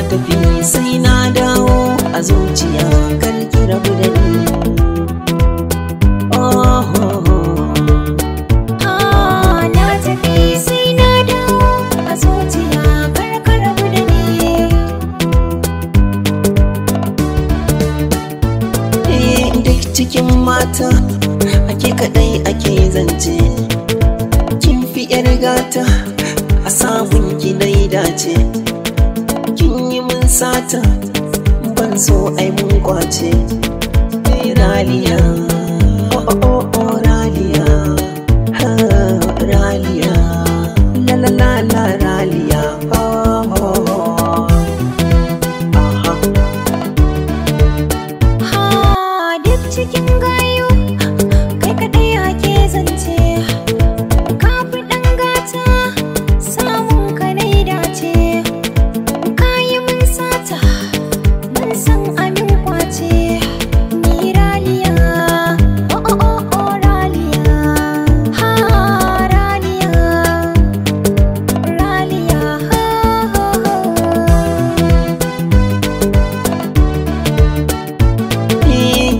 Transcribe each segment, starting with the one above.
tafi sai na dawo a zuciya kar ki rabu da ni. Na tafi sai na dawo a zuciya kar ka rabu da ni. Duk cikin mata ake kadai ake zance, kin fi yar gata a samun ki dai dace. Kin yi mun sata ban so ai mun kwace. Raliya, oh oh oh Raliya, Raliya, la la la la Raliya, oh oh oh. Duk cikin gayu kai kadai ake zance, ka fi ɗan gata samun ka dai dace. San amin kwace ni Raliya, oh oh oh oh Raliya, ha Raliya, Raliya, ha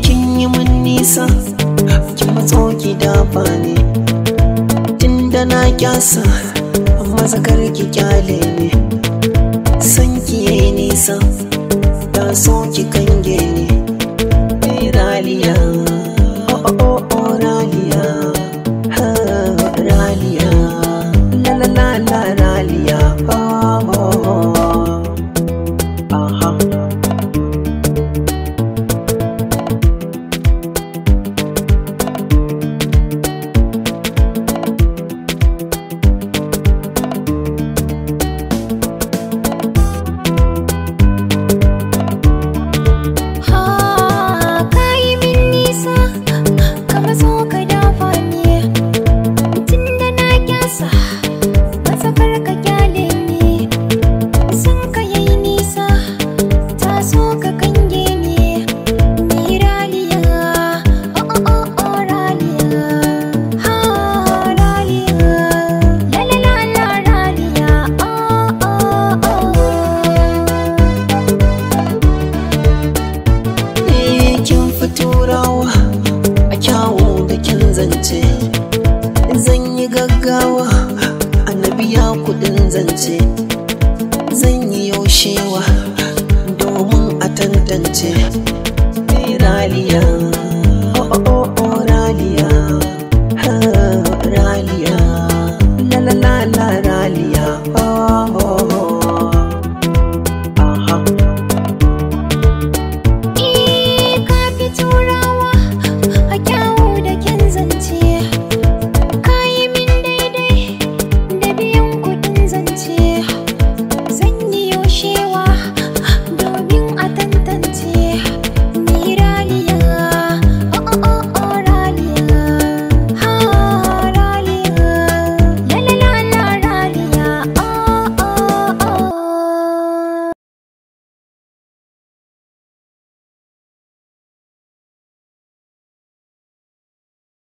kin yi mun nisa, kin matso ki dafa ne, tunda na kyasa amma zakar ki kyale ne. San ki yayi nisa ta so ki kange ni. Raliya, oh oh oh oh Raliya, Raliya, la la la la Raliya, oh oh aha. Turawa a kyawu da kin zance, zan yi gaggawa annabiya kudin zance, zan yi yaushewa domin a tantance. Raliya.